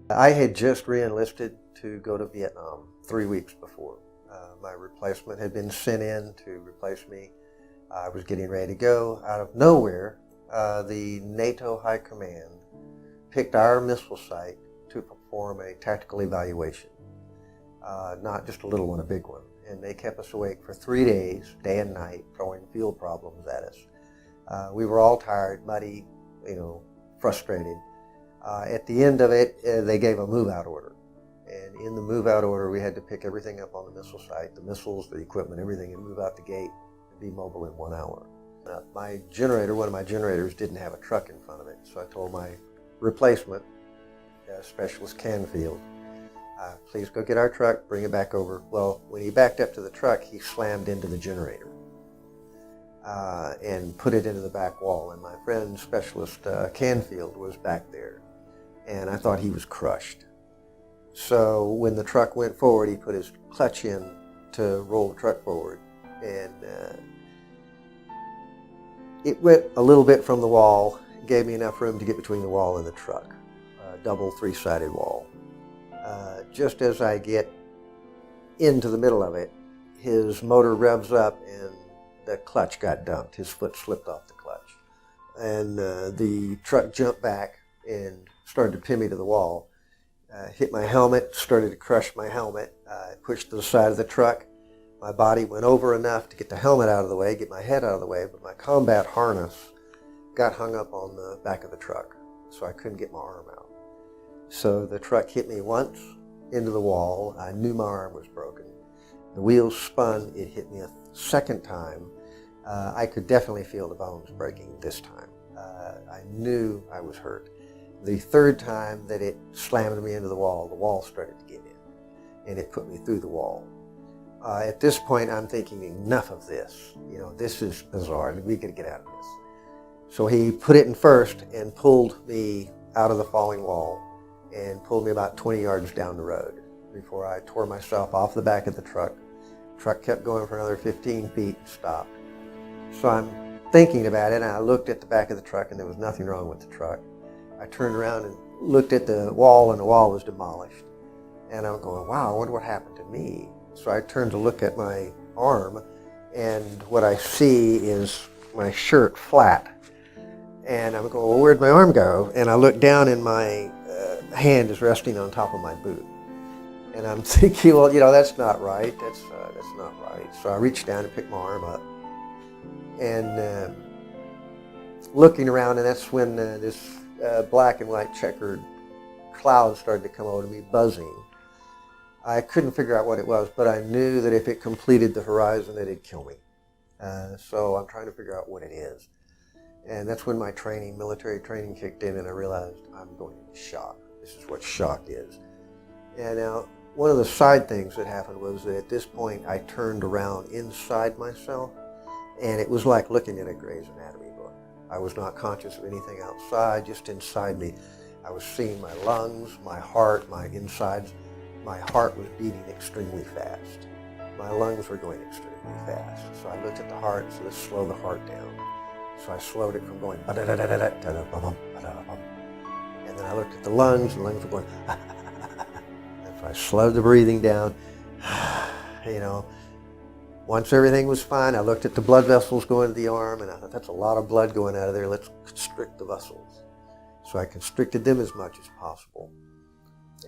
I had just re-enlisted to go to Vietnam 3 weeks before. My replacement had been sent in to replace me. I was getting ready to go. Out of nowhere, the NATO High Command picked our missile site to perform a tactical evaluation. Not just a little one, a big one. And they kept us awake for 3 days, day and night, throwing field problems at us. We were all tired, muddy, frustrated. At the end of it, they gave a move-out order. And in the move-out order, we had to pick everything up on the missile site, the missiles, the equipment, everything, and move out the gate and be mobile in 1 hour. My generator, one of my generators, didn't have a truck in front of it, so I told my replacement, Specialist Canfield, please go get our truck, bring it back over. Well, when he backed up to the truck, he slammed into the generator and put it into the back wall. And my friend, Specialist Canfield, was back there, and I thought he was crushed. So when the truck went forward, he put his clutch in to roll the truck forward, and it went a little bit from the wall, gave me enough room to get between the wall and the truck, a double three-sided wall. Just as I get into the middle of it, his motor revs up and the clutch got dumped. His foot slipped off the clutch. And the truck jumped back and started to pin me to the wall. Hit my helmet, started to crush my helmet. I pushed to the side of the truck. My body went over enough to get the helmet out of the way, get my head out of the way, but my combat harness got hung up on the back of the truck, so I couldn't get my arm out. So the truck hit me once into the wall. I knew my arm was broken. The wheels spun. It hit me a second time. I could definitely feel the bones breaking this time. I knew I was hurt. The third time that it slammed me into the wall started to give in, and it put me through the wall. At this point, I'm thinking, enough of this. This is bizarre. We got to get out of this. So he put it in first and pulled me out of the falling wall and pulled me about 20 yards down the road before I tore myself off the back of the truck. Truck kept going for another 15 feet and stopped. So I'm thinking about it, and I looked at the back of the truck, and there was nothing wrong with the truck. I turned around and looked at the wall, and the wall was demolished. And I'm going, wow, I wonder what happened to me. So I turned to look at my arm, and what I see is my shirt flat. And I'm going, well, where'd my arm go? And I look down, and my hand is resting on top of my boot. And I'm thinking, well, that's not right. That's not right. So I reached down and picked my arm up. And looking around, and that's when this black and white checkered cloud started to come over to me, buzzing. I couldn't figure out what it was, but I knew that if it completed the horizon, it'd kill me. So I'm trying to figure out what it is. And that's when my military training kicked in, and I realized I'm going into shock. This is what shock is. And now, one of the side things that happened was that at this point, I turned around inside myself, and it was like looking at a Gray's Anatomy book. I was not conscious of anything outside, just inside me. I was seeing my lungs, my heart, my insides. My heart was beating extremely fast. My lungs were going extremely fast. So I looked at the heart, so let's slow the heart down. So I slowed it from going ba-da-da-da-da-da to bum-bum, ba-da-bum. And then I looked at the lungs, and the lungs were going and so I slowed the breathing down. Once everything was fine, I looked at the blood vessels going to the arm, and I thought, that's a lot of blood going out of there. Let's constrict the vessels. So I constricted them as much as possible.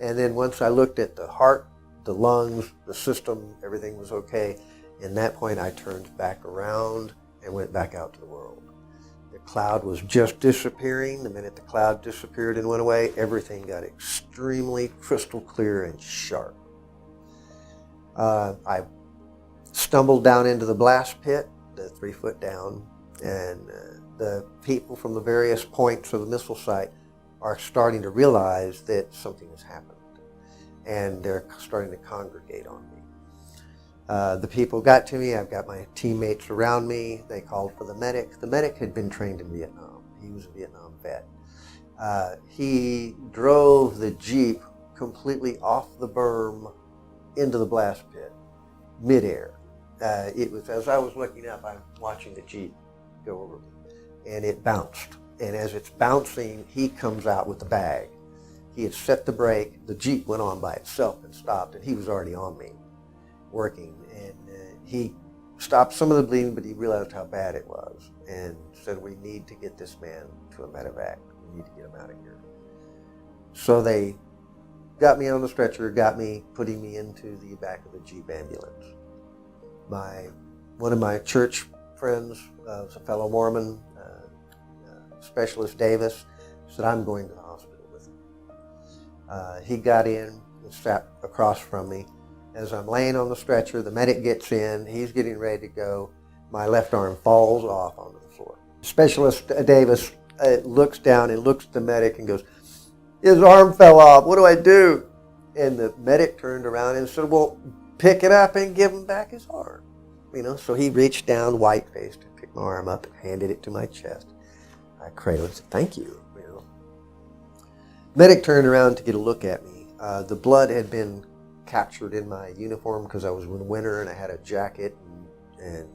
And then once I looked at the heart, the lungs, the system, everything was okay. In that point, I turned back around and went back out to the world. The cloud was just disappearing. The minute the cloud disappeared and went away, everything got extremely crystal clear and sharp. I stumbled down into the blast pit, the 3 foot down, and the people from the various points of the missile site are starting to realize that something has happened, and they're starting to congregate on me. The people got to me. I've got my teammates around me. They called for the medic. The medic had been trained in Vietnam. He was a Vietnam vet. He drove the Jeep completely off the berm into the blast pit, midair. It was, as I was looking up, I'm watching the Jeep go over me, and it bounced. And as it's bouncing, he comes out with the bag. he had set the brake. The Jeep went on by itself and stopped, and he was already on me, working. And he stopped some of the bleeding, but he realized how bad it was and said, we need to get this man to a medevac. We need to get him out of here. So they got me on the stretcher, putting me into the back of the Jeep ambulance. One of my church friends, was a fellow Mormon, Specialist Davis, said, I'm going to the hospital with him. He got in and sat across from me. As I'm laying on the stretcher, the medic gets in, he's getting ready to go. My left arm falls off onto the floor. Specialist Davis looks down and looks at the medic and goes, his arm fell off, what do I do? And the medic turned around and said, well, pick it up and give him back his arm. So he reached down, white-faced, and picked my arm up and handed it to my chest. I cradled it and said, thank you. Medic turned around to get a look at me. The blood had been captured in my uniform because I was in winter and I had a jacket and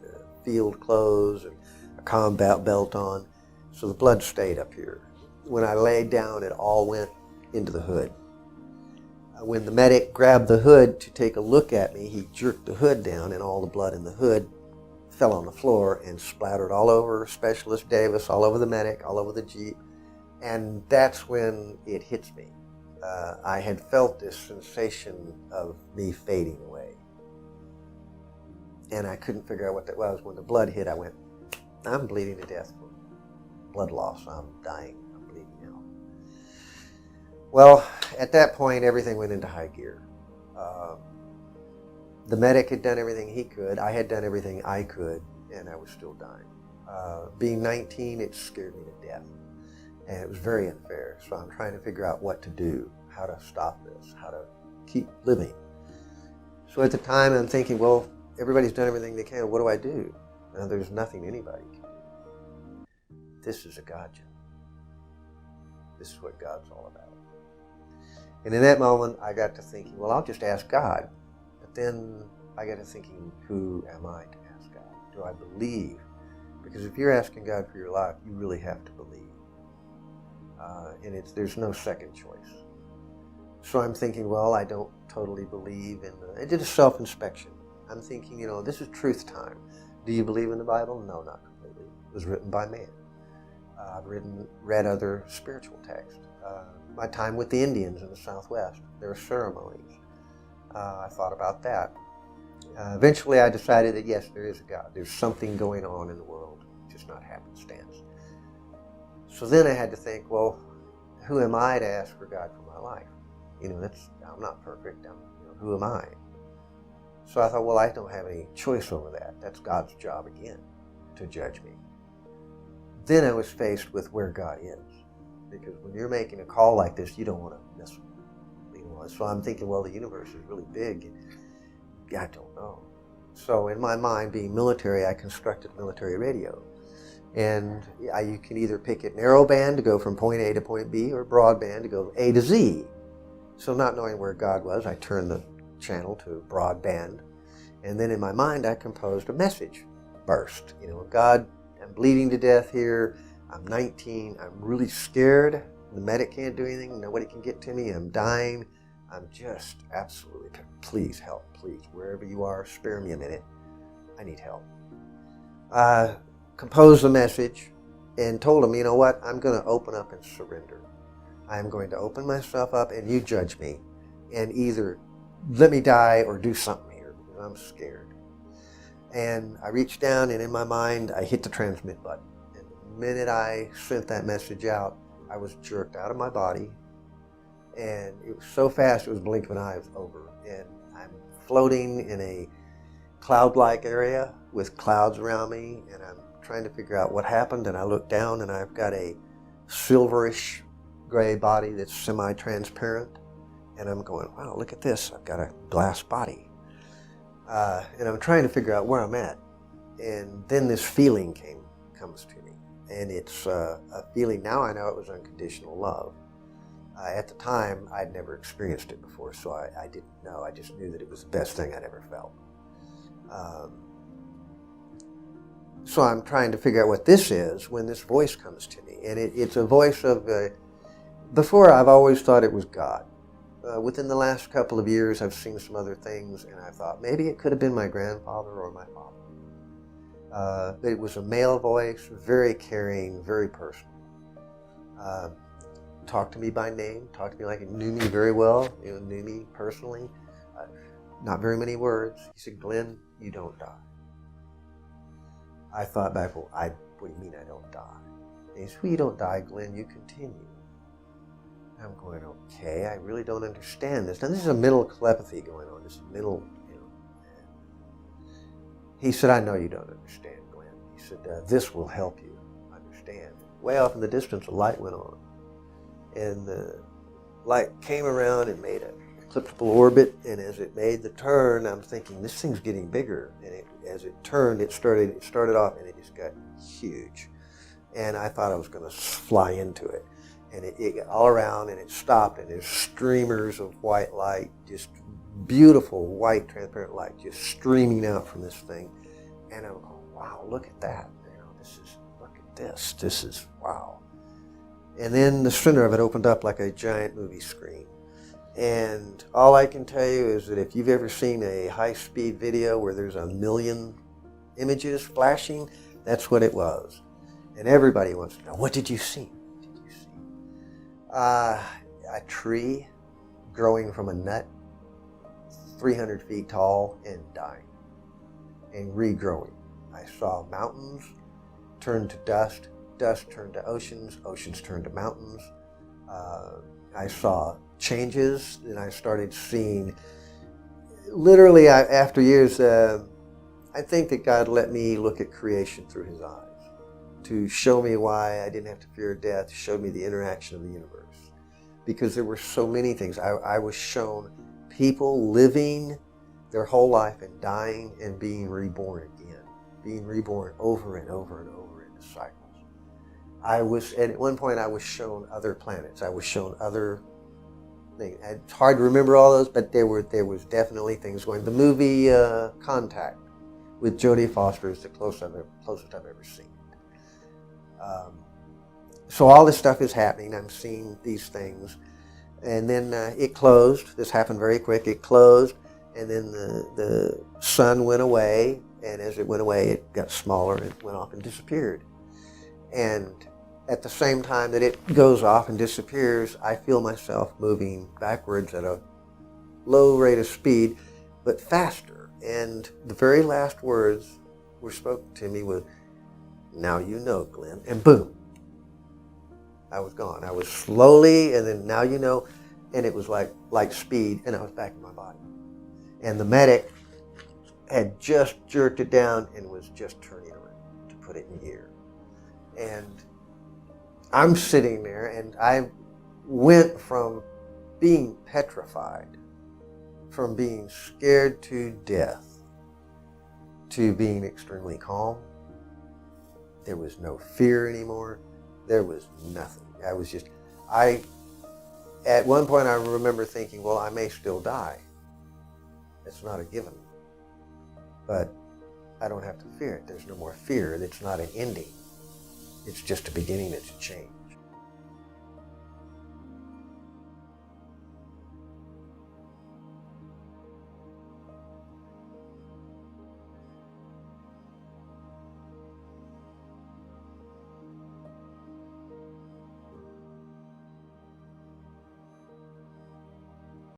field clothes and a combat belt on. So the blood stayed up here. When I laid down, it all went into the hood. When the medic grabbed the hood to take a look at me, he jerked the hood down and all the blood in the hood fell on the floor and splattered all over Specialist Davis, all over the medic, all over the Jeep. And that's when it hits me. I had felt this sensation of me fading away. And I couldn't figure out what that was. When the blood hit, I went, I'm bleeding to death from blood loss. I'm dying. I'm bleeding now. Well, at that point, everything went into high gear. The medic had done everything he could. I had done everything I could, and I was still dying. Being 19, it scared me to death. And it was very unfair. So I'm trying to figure out what to do, how to stop this, how to keep living. So at the time, I'm thinking, well, everybody's done everything they can. What do I do? Now, there's nothing anybody can do. This is a God job. This is what God's all about. And in that moment, I got to thinking, well, I'll just ask God. But then I got to thinking, who am I to ask God? Do I believe? Because if you're asking God for your life, you really have to believe. And there's no second choice. So I'm thinking, well, I don't totally believe in I did a self-inspection. I'm thinking, this is truth time. Do you believe in the Bible? No, not completely. It was written by man. I've read other spiritual texts. My time with the Indians in the Southwest, their ceremonies. I thought about that. Eventually I decided that yes, there is a God. There's something going on in the world, just not happenstance. So then I had to think, well, who am I to ask for God for my life? I'm not perfect. Who am I? So I thought, well, I don't have any choice over that. That's God's job again, to judge me. Then I was faced with where God is. Because when you're making a call like this, you don't want to miss it. So I'm thinking, well, the universe is really big. I don't know. So in my mind, being military, I constructed military radio. And you can either pick it narrowband to go from point A to point B, or broadband to go A to Z. So not knowing where God was, I turned the channel to broadband. And then in my mind, I composed a message burst. God, I'm bleeding to death here. I'm 19. I'm really scared. The medic can't do anything. Nobody can get to me. I'm dying. I'm just absolutely, please help. Please, wherever you are, spare me a minute. I need help. Composed the message and told him, you know what? I'm going to open up and surrender. I'm going to open myself up and you judge me and either let me die or do something here. I'm scared. And I reached down and in my mind, I hit the transmit button. And the minute I sent that message out, I was jerked out of my body. And it was so fast, it was a blink of an eye, it was over. And I'm floating in a cloud-like area with clouds around me, and I'm trying to figure out what happened. And I look down and I've got a silverish gray body that's semi-transparent. And I'm going, wow, look at this. I've got a glass body. And I'm trying to figure out where I'm at. And then this feeling comes to me. And it's a feeling, now I know it was unconditional love. At the time, I'd never experienced it before, so I didn't know. I just knew that it was the best thing I'd ever felt. So I'm trying to figure out what this is when this voice comes to me. And it's a voice of, Before, I've always thought it was God. Within the last couple of years, I've seen some other things, and I thought maybe it could have been my grandfather or my father. But it was a male voice, very caring, very personal. Talked to me by name, talked to me like he knew me very well, knew me personally. Not very many words. He said, "Glenn, you don't die." I thought back, well, what do you mean I don't die? And he said, "Well, you don't die, Glenn, you continue." I'm going, okay, I really don't understand this. Now, this is a mental telepathy going on. This is mental, He said, "I know you don't understand, Glenn." He said, "This will help you understand." Way off in the distance, a light went on. And the light came around and made a elliptical orbit. And as it made the turn, I'm thinking, this thing's getting bigger. And as it turned, it started off, and it just got huge. And I thought I was going to fly into it. And it got all around, and it stopped, and there's streamers of white light, just beautiful white transparent light just streaming out from this thing. And I'm going, wow, look at that. Look at this. This is, wow. And then the center of it opened up like a giant movie screen. And all I can tell you is that if you've ever seen a high-speed video where there's 1 million images flashing, that's what it was. And everybody wants to know, what did you see? A tree growing from a nut, 300 feet tall and dying and regrowing. I saw mountains turn to dust, dust turned to oceans, oceans turned to mountains. I saw changes, and I started seeing, literally after years, I think that God let me look at creation through his eyes to show me why I didn't have to fear death, showed me the interaction of the universe. Because there were so many things. I was shown people living their whole life and dying and being reborn again, being reborn over and over and over in the cycles. At one point I was shown other planets. I was shown other things. It's hard to remember all those, but there was definitely things going. The movie Contact with Jodie Foster is the closest I've ever seen. So all this stuff is happening. I'm seeing these things. And then it closed. This happened very quick. It closed, and then the sun went away. And as it went away, it got smaller and went off and disappeared. And at the same time that it goes off and disappears, I feel myself moving backwards at a low rate of speed, but faster. And the very last words were spoken to me was, "Now you know, Glenn," and boom. I was gone. I was slowly, and then "now you know," and it was like light speed, and I was back in my body. And the medic had just jerked it down and was just turning around to put it in gear. And I'm sitting there, and I went from being petrified, from being scared to death, to being extremely calm. There was no fear anymore. There was nothing. At one point I remember thinking, well, I may still die. It's not a given. But I don't have to fear it. There's no more fear. It's not an ending. It's just a beginning. It's a change.